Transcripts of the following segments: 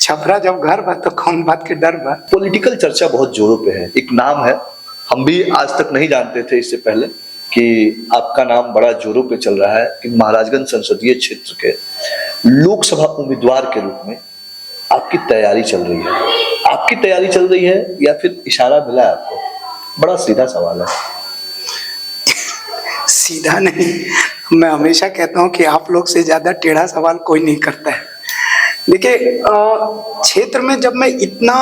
छपरा जब घर बा तो कौन बात के डर बा। पॉलिटिकल चर्चा बहुत जोरों पे है, एक नाम है, हम भी आज तक नहीं जानते थे इससे पहले कि आपका नाम बड़ा जोरों पे चल रहा है कि महाराजगंज संसदीय क्षेत्र के लोकसभा उम्मीदवार के रूप में आपकी तैयारी चल रही है। आपकी तैयारी चल रही है या फिर इशारा मिला है आपको? बड़ा सीधा सवाल है। सीधा नहीं, मैं हमेशा कहता हूं कि आप लोग से ज्यादा टेढ़ा सवाल कोई नहीं करता है। देखिए, क्षेत्र में जब मैं इतना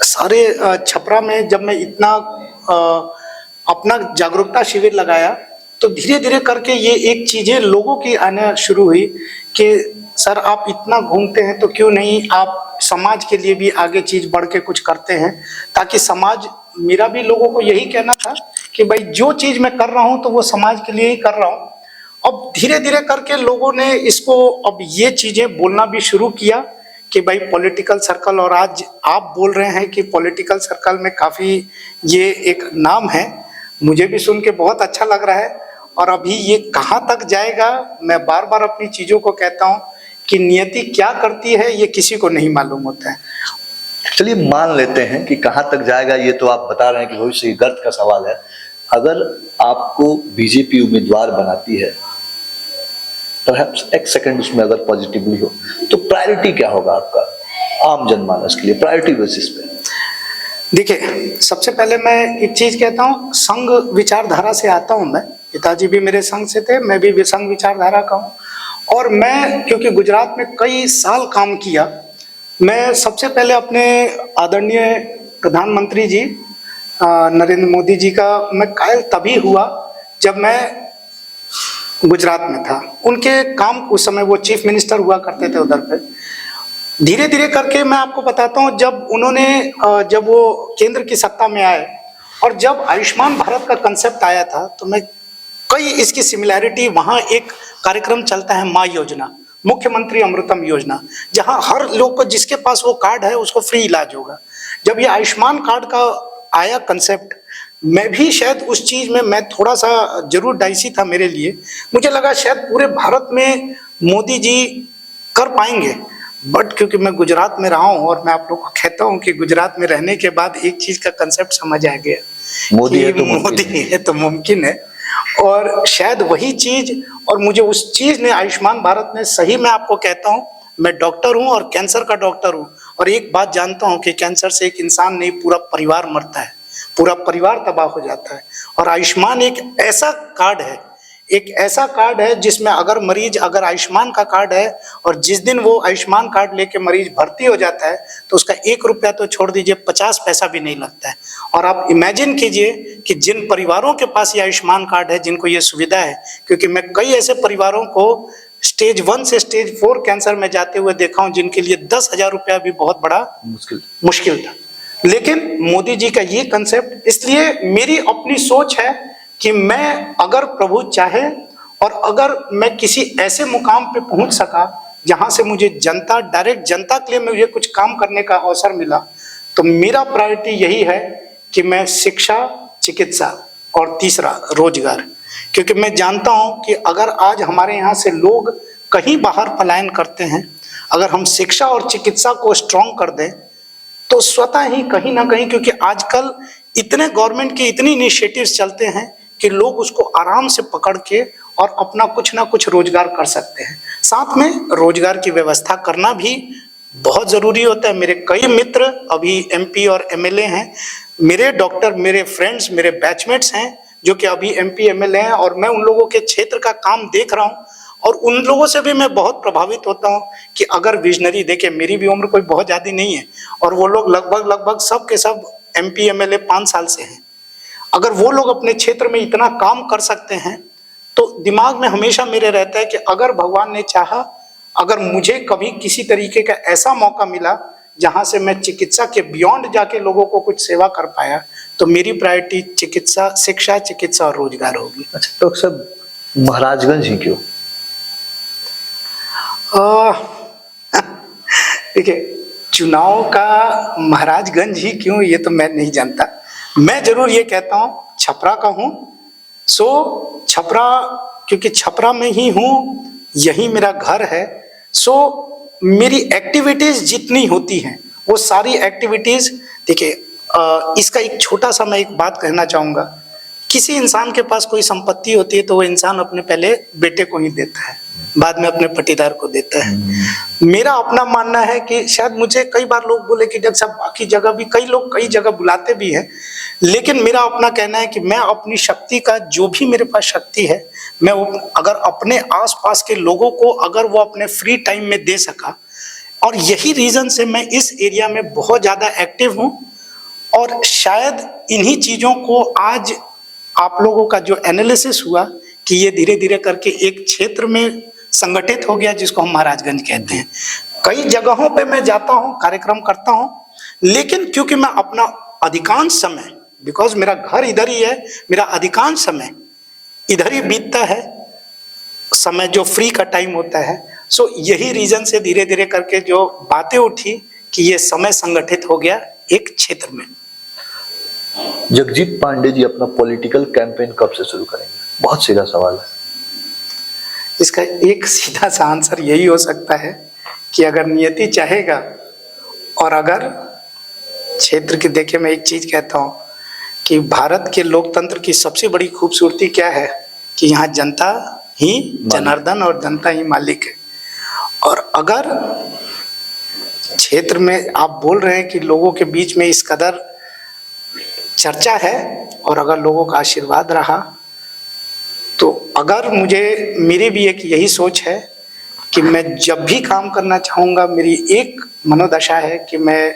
सारे छपरा में जब मैं इतना अपना जागरूकता शिविर लगाया तो धीरे धीरे करके ये एक चीजें लोगों की आना शुरू हुई कि सर आप इतना घूमते हैं तो क्यों नहीं आप समाज के लिए भी आगे चीज बढ़ के कुछ करते हैं, ताकि समाज, मेरा भी लोगों को यही कहना था कि भाई जो चीज मैं कर रहा हूं तो वो समाज के लिए ही कर रहा हूं। अब धीरे धीरे करके लोगों ने इसको, अब ये चीजें बोलना भी शुरू किया कि भाई पॉलिटिकल सर्कल, और आज आप बोल रहे हैं कि पॉलिटिकल सर्कल में काफी ये एक नाम है, मुझे भी सुन के बहुत अच्छा लग रहा है। और अभी ये कहाँ तक जाएगा, मैं बार बार अपनी चीजों को कहता हूँ कि नियति क्या करती है ये किसी को नहीं मालूम होता है। चलिए मान लेते हैं कि कहाँ तक जाएगा, ये तो आप बता रहे हैं कि भविष्य गर्त का सवाल है। अगर आपको बीजेपी उम्मीदवार बनाती है, परहैप्स एक सेकंड उसमें अगर पॉजिटिवली हो, तो प्रायोरिटी क्या होगा आपका आम जनमानस के लिए, प्रायोरिटी बेसिस पे? देखिए, सबसे पहले मैं एक चीज कहता हूँ, संघ विचारधारा से आता हूँ मैं, पिताजी भी मेरे संघ से थे, मैं भी संघ विचारधारा का हूँ। और मैं क्योंकि गुजरात में कई साल काम किया, मैं सबसे पहले अपने आदरणीय प्रधानमंत्री जी नरेंद्र मोदी जी का मैं कायल तभी हुआ जब मैं गुजरात में था। उनके काम, उस समय वो चीफ मिनिस्टर हुआ करते थे उधर पे। धीरे धीरे करके मैं आपको बताता हूँ, जब उन्होंने जब वो केंद्र की सत्ता में आए और जब आयुष्मान भारत का कंसेप्ट आया था, तो मैं कई इसकी सिमिलैरिटी, वहाँ एक कार्यक्रम चलता है माँ योजना, मुख्यमंत्री अमृतम योजना, जहाँ हर लोग को, जिसके पास वो कार्ड है उसको फ्री इलाज होगा। जब ये आयुष्मान कार्ड का आया कंसेप्ट, मैं भी शायद उस चीज में मैं थोड़ा सा जरूर डाइसी था मेरे लिए। मुझे लगा शायद पूरे भारत में मोदी जी कर पाएंगे, बट क्योंकि मैं गुजरात में रहा हूँ और मैं आप लोग को कहता हूँ कि गुजरात में रहने के बाद एक चीज का कंसेप्ट समझ आ गया, मोदी है तो मुमकिन है। और शायद वही चीज, और मुझे उस चीज ने, आयुष्मान भारत ने, सही मैं आपको कहता हूँ, मैं डॉक्टर हूँ और कैंसर का डॉक्टर हूँ, और एक बात जानता हूँ कि कैंसर से एक इंसान नहीं, पूरा परिवार मरता है, पूरा परिवार तबाह हो जाता है। और आयुष्मान एक ऐसा कार्ड है, एक ऐसा कार्ड है जिसमें अगर मरीज, अगर आयुष्मान का कार्ड है और जिस दिन वो आयुष्मान कार्ड लेके मरीज भर्ती हो जाता है तो उसका 1 रुपया तो छोड़ दीजिए, 50 पैसा भी नहीं लगता है। और आप इमेजिन कीजिए कि जिन परिवारों के पास ये आयुष्मान कार्ड है, जिनको ये सुविधा है, क्योंकि मैं कई ऐसे परिवारों को स्टेज 1 से स्टेज 4 कैंसर में जाते हुए देखा हूँ, जिनके लिए 10,000 रुपया भी बहुत बड़ा मुश्किल था। लेकिन मोदी जी का ये कंसेप्ट, इसलिए मेरी अपनी सोच है कि मैं, अगर प्रभु चाहे और अगर मैं किसी ऐसे मुकाम पे पहुंच सका जहां से मुझे जनता, डायरेक्ट जनता के लिए मुझे कुछ काम करने का अवसर मिला, तो मेरा प्रायोरिटी यही है कि मैं शिक्षा, चिकित्सा और तीसरा रोजगार, क्योंकि मैं जानता हूं कि अगर आज हमारे यहाँ से लोग कहीं बाहर पलायन करते हैं, अगर हम शिक्षा और चिकित्सा को स्ट्रॉन्ग कर दें तो स्वतः ही कहीं ना कहीं, क्योंकि आजकल इतने गवर्नमेंट के इतनी इनिशिएटिव्स चलते हैं कि लोग उसको आराम से पकड़ के और अपना कुछ ना कुछ रोजगार कर सकते हैं। साथ में रोजगार की व्यवस्था करना भी बहुत जरूरी होता है। मेरे कई मित्र अभी एमपी और एमएलए हैं, मेरे डॉक्टर, मेरे फ्रेंड्स, मेरे बैचमेट्स हैं जो कि अभी एमपी एमएलए हैं, और मैं उन लोगों के क्षेत्र का काम देख रहा हूँ और उन लोगों से भी मैं बहुत प्रभावित होता हूँ कि अगर विजनरी, देखिए मेरी भी उम्र कोई बहुत ज़्यादा नहीं है और वो लोग लगभग सब के सब एमपी एमएलए 5 साल से हैं, अगर वो लोग अपने क्षेत्र में इतना काम कर सकते हैं तो दिमाग में हमेशा मेरे रहता है कि अगर भगवान ने चाहा, अगर मुझे कभी किसी तरीके का ऐसा मौका मिला जहां से मैं चिकित्सा के बियॉन्ड जाके लोगों को कुछ सेवा कर पाया, तो मेरी प्रायोरिटी चिकित्सा, शिक्षा, चिकित्सा और रोजगार होगी। अच्छा डॉक्टर साहब, महाराजगंज ही क्यों? देखिए, चुनाव का महाराजगंज ही क्यों, ये तो मैं नहीं जानता। मैं जरूर ये कहता हूँ, छपरा का हूँ, सो छपरा, क्योंकि छपरा में ही हूँ, यही मेरा घर है, सो मेरी एक्टिविटीज जितनी होती हैं वो सारी एक्टिविटीज, देखिए इसका एक छोटा सा मैं एक बात कहना चाहूँगा। किसी इंसान के पास कोई संपत्ति होती है तो वो इंसान अपने पहले बेटे को ही देता है, बाद में अपने पटीदार को देता है। मेरा अपना मानना है कि शायद मुझे कई बार लोग बोले कि डॉक्टर साहब बाकी जगह भी कई लोग कई जगह बुलाते भी हैं, लेकिन मेरा अपना कहना है कि मैं अपनी शक्ति का जो भी मेरे पास शक्ति है, मैं वो अगर अपने आसपास के लोगों को अगर वो अपने फ्री टाइम में दे सका, और यही रीजन से मैं इस एरिया में बहुत ज़्यादा एक्टिव हूँ। और शायद इन्हीं चीज़ों को आज आप लोगों का जो एनालिसिस हुआ कि ये धीरे धीरे करके एक क्षेत्र में संगठित हो गया जिसको हम महाराजगंज कहते हैं। कई जगहों पे मैं जाता हूँ, कार्यक्रम करता हूँ, लेकिन क्योंकि मैं अपना अधिकांश समय, बिकॉज मेरा घर इधर ही है, मेरा अधिकांश समय इधर ही बीतता है, समय जो फ्री का टाइम होता है। सो यही रीजन से धीरे धीरे करके जो बातें उठी कि ये समय संगठित हो गया एक क्षेत्र में। जगजीत पांडे जी अपना पॉलिटिकल कैंपेन कब से शुरू करेंगे? बहुत सीधा सवाल है। इसका एक सीधा सा आंसर यही हो सकता है कि अगर नियति चाहेगा, और अगर क्षेत्र की, देखिए मैं एक चीज कहता हूँ कि भारत के लोकतंत्र की सबसे बड़ी खूबसूरती क्या है कि यहाँ जनता ही जनार्दन और जनता ही मालिक है। और अगर क्षेत्र में आप बोल रहे हैं कि लोगों के बीच में इस कदर चर्चा है और अगर लोगों का आशीर्वाद रहा, तो अगर मुझे, मेरी भी एक यही सोच है कि मैं जब भी काम करना चाहूँगा, मेरी एक मनोदशा है कि मैं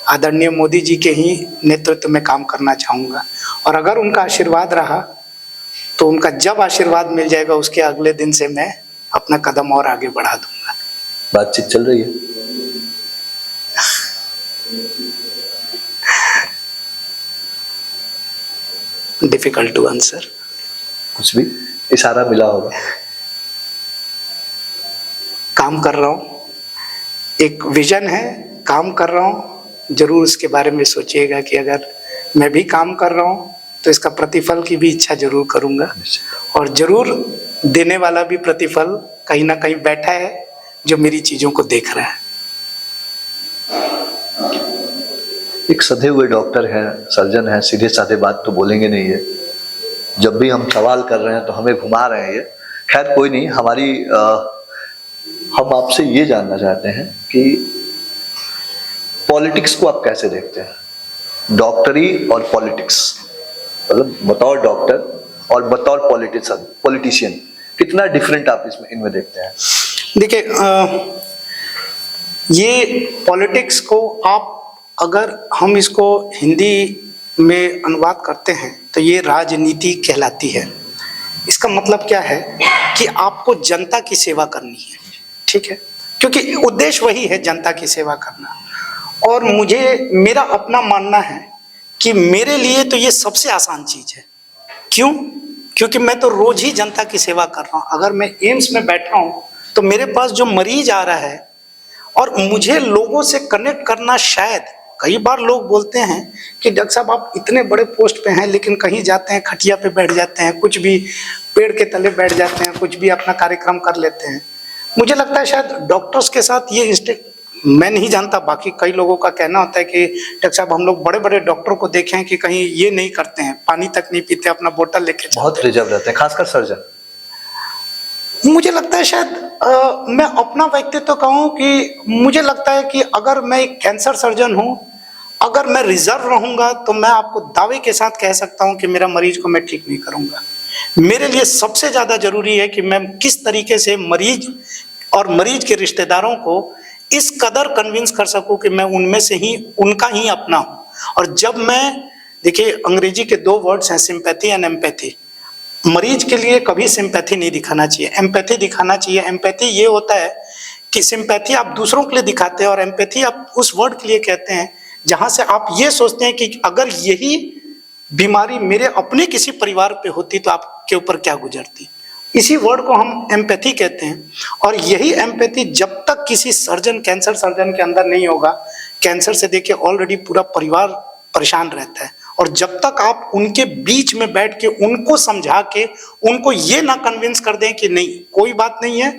आदरणीय मोदी जी के ही नेतृत्व में काम करना चाहूँगा। और अगर उनका आशीर्वाद रहा तो उनका जब आशीर्वाद मिल जाएगा उसके अगले दिन से मैं अपना कदम और आगे बढ़ा दूंगा। बातचीत चल रही है? Difficult to answer. कुछ भी इशारा मिला होगा। काम कर रहा हूँ, एक विजन है, काम कर रहा हूँ। जरूर उसके बारे में सोचिएगा कि अगर मैं भी काम कर रहा हूँ तो इसका प्रतिफल की भी इच्छा जरूर करूँगा, और जरूर देने वाला भी प्रतिफल कहीं ना कहीं बैठा है जो मेरी चीज़ों को देख रहा है। एक सधे हुए डॉक्टर हैं, सर्जन हैं, सीधे साधे बात तो बोलेंगे नहीं है। जब भी हम सवाल कर रहे हैं तो हमें घुमा रहे हैं ये। खैर कोई नहीं, हम आपसे ये जानना चाहते हैं कि पॉलिटिक्स को आप कैसे देखते हैं? डॉक्टरी और पॉलिटिक्स, मतलब बतौर डॉक्टर और बतौर पॉलिटिशियन कितना डिफरेंट आप इनमें देखते हैं? देखिए, ये पॉलिटिक्स को आप, अगर हम इसको हिंदी में अनुवाद करते हैं तो ये राजनीति कहलाती है। इसका मतलब क्या है कि आपको जनता की सेवा करनी है, ठीक है, क्योंकि उद्देश्य वही है, जनता की सेवा करना। और मेरा अपना मानना है कि मेरे लिए तो ये सबसे आसान चीज है। क्यों? क्योंकि मैं तो रोज ही जनता की सेवा कर रहा हूँ। अगर मैं एम्स में बैठा हूँ तो मेरे पास जो मरीज आ रहा है और मुझे लोगों से कनेक्ट करना, शायद कई बार लोग बोलते हैं कि डॉक्टर साहब आप इतने बड़े पोस्ट पे हैं लेकिन कहीं जाते हैं खटिया पे बैठ जाते हैं, कुछ भी पेड़ के तले बैठ जाते हैं, कुछ भी अपना कार्यक्रम कर लेते हैं। मुझे लगता है शायद डॉक्टर्स के साथ ये इंस्टिंक्ट, मैं नहीं जानता, बाकी कई लोगों का कहना होता है कि डॉक्टर साहब हम लोग बड़े बड़े डॉक्टर को देखे हैं कि कहीं ये नहीं करते हैं, पानी तक नहीं पीते, अपना बोतल लेके बहुत रिजर्व रहते हैं, खासकर सर्जन। मुझे लगता है शायद मैं अपना व्यक्तित्व कहूँ कि मुझे लगता है कि अगर मैं एक कैंसर सर्जन हूँ, अगर मैं रिजर्व रहूंगा तो मैं आपको दावे के साथ कह सकता हूं कि मेरा मरीज को मैं ठीक नहीं करूंगा। मेरे लिए सबसे ज्यादा जरूरी है कि मैं किस तरीके से मरीज और मरीज के रिश्तेदारों को इस कदर कन्विंस कर सकूं कि मैं उनमें से ही उनका ही अपना हूं। और जब मैं, देखिए अंग्रेजी के दो वर्ड्स हैं, सिंपैथी एंड एम्पैथी। मरीज के लिए कभी सिंपैथी नहीं दिखाना चाहिए, एम्पैथी दिखाना चाहिए। एम्पैथी ये होता है कि सिंपैथी आप दूसरों के लिए दिखाते हैं और एम्पैथी आप उस वर्ड के लिए कहते हैं जहां से आप ये सोचते हैं कि अगर यही बीमारी मेरे अपने किसी परिवार पे होती तो आपके ऊपर क्या गुजरती। इसी वर्ड को हम एम्पैथी कहते हैं। और यही एम्पैथी जब तक किसी सर्जन, कैंसर सर्जन के अंदर नहीं होगा, कैंसर से देखिए ऑलरेडी पूरा परिवार परेशान रहता है, और जब तक आप उनके बीच में बैठ के उनको समझा के उनको ये ना कन्विंस कर दें कि नहीं कोई बात नहीं है,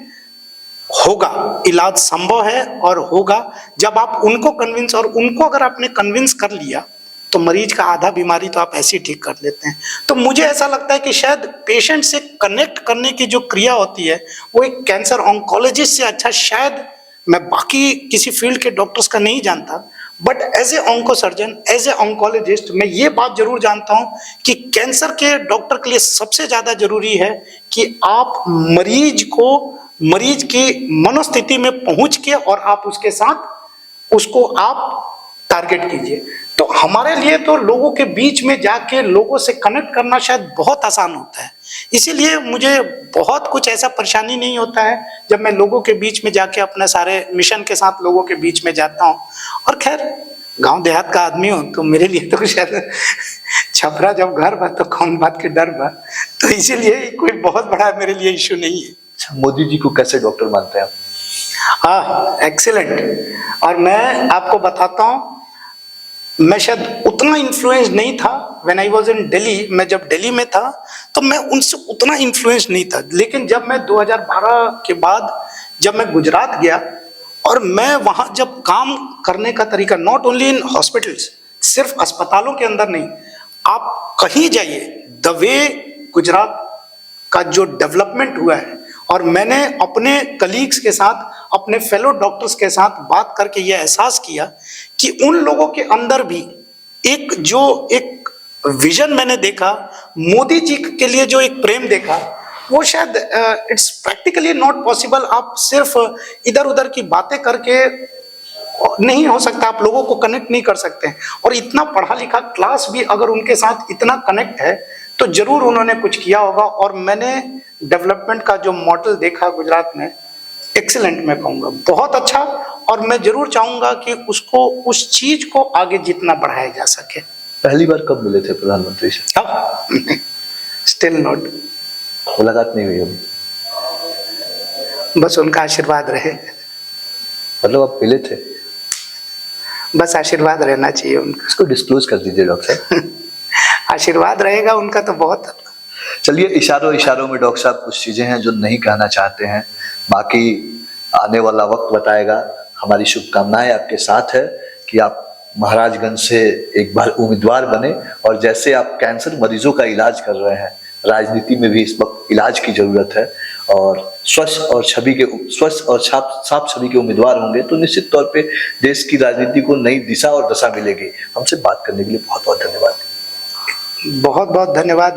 होगा, इलाज संभव है और होगा। जब आप उनको कन्विंस, और उनको अगर आपने कन्विंस कर लिया तो मरीज का आधा बीमारी तो आप ऐसे ही ठीक कर लेते हैं। तो मुझे ऐसा लगता है कि शायद पेशेंट से कनेक्ट करने की जो क्रिया होती है वो एक कैंसर ऑन्कोलॉजिस्ट से अच्छा, शायद मैं बाकी किसी फील्ड के डॉक्टर्स का नहीं जानता, but as a onco surgeon, as a oncologist मैं ये बात जरूर जानता हूं कि कैंसर के डॉक्टर के लिए सबसे ज्यादा जरूरी है कि आप मरीज की मनोस्थिति में पहुंच के और आप उसके साथ उसको आप टारगेट कीजिए। तो हमारे लिए तो लोगों के बीच में जाके लोगों से कनेक्ट करना शायद बहुत आसान होता है, इसीलिए मुझे बहुत कुछ ऐसा परेशानी नहीं होता है जब मैं लोगों के बीच में जाके अपने सारे मिशन के साथ लोगों के बीच में जाता हूँ। और खैर गांव देहात का आदमी हूँ तो मेरे लिए तो शायद छपरा जब घर बा तो कौन बात के डर बा, तो इसीलिए कोई बहुत बड़ा मेरे लिए इश्यू नहीं है। मोदी जी को कैसे डॉक्टर मानते हैं आप? हाँ, एक्सीलेंट। और मैं आपको बताता हूँ, मैं शायद उतना इन्फ्लुएंस नहीं था when I was in Delhi. मैं जब दिल्ली में था तो मैं उनसे उतना इन्फ्लुएंस नहीं था, लेकिन जब मैं 2012 के बाद जब मैं गुजरात गया और मैं वहाँ जब काम करने का तरीका, नॉट ओनली इन हॉस्पिटल्स, सिर्फ अस्पतालों के अंदर नहीं, आप कहीं जाइए, द वे गुजरात का जो डेवलपमेंट हुआ है, और मैंने अपने कलीग्स के साथ, अपने फेलो डॉक्टर्स के साथ बात करके यह एहसास किया कि उन लोगों के अंदर भी एक विजन मैंने देखा, मोदी जी के लिए जो एक प्रेम देखा, वो शायद इट्स प्रैक्टिकली नॉट पॉसिबल। आप सिर्फ इधर उधर की बातें करके नहीं हो सकता, आप लोगों को कनेक्ट नहीं कर सकते हैं। और इतना पढ़ा लिखा क्लास भी अगर उनके साथ इतना कनेक्ट है तो जरूर उन्होंने कुछ किया होगा। और मैंने डेवलपमेंट का जो मॉडल देखा गुजरात में, एक्सीलेंट मैं कहूँगा, बहुत अच्छा। और मैं जरूर चाहूँगा कि उसको, उस चीज को आगे जितना बढ़ाया जा सके। पहली बार कब मिले थे प्रधानमंत्री से? स्टिल नॉट, मुलाकात नहीं हुई अभी? बस उनका आशीर्वाद रहे। मतलब आप मिले थे? बस आशीर्वाद रहना चाहिए उनका। इसको डिस्क्लोज कर दीजिए डॉक्टर साहब। आशीर्वाद रहेगा उनका तो बहुत। चलिए, इशारों इशारों में डॉक्टर साहब कुछ चीजें हैं जो नहीं कहना चाहते हैं, बाकी आने वाला वक्त बताएगा। हमारी शुभकामनाएं आपके साथ है कि आप महाराजगंज से एक बार उम्मीदवार बने, और जैसे आप कैंसर मरीजों का इलाज कर रहे हैं, राजनीति में भी इस वक्त इलाज की जरूरत है, और स्वस्थ और साफ छवि के उम्मीदवार होंगे तो निश्चित तौर पे देश की राजनीति को नई दिशा और दशा मिलेगी। हमसे बात करने के लिए बहुत बहुत धन्यवाद। बहुत बहुत धन्यवाद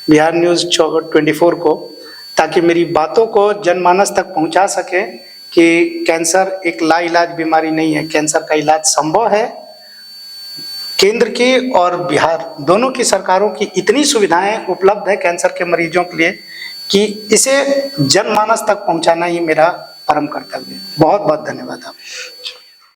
बिहार न्यूज़ 24 को, ताकि मेरी बातों को जनमानस तक पहुंचा सके कि कैंसर एक लाइलाज बीमारी नहीं है, कैंसर का इलाज संभव है। केंद्र की और बिहार दोनों की सरकारों की इतनी सुविधाएं उपलब्ध है कैंसर के मरीजों के लिए कि इसे जनमानस तक पहुंचाना ही मेरा परम कर्तव्य है। बहुत बहुत धन्यवाद आप।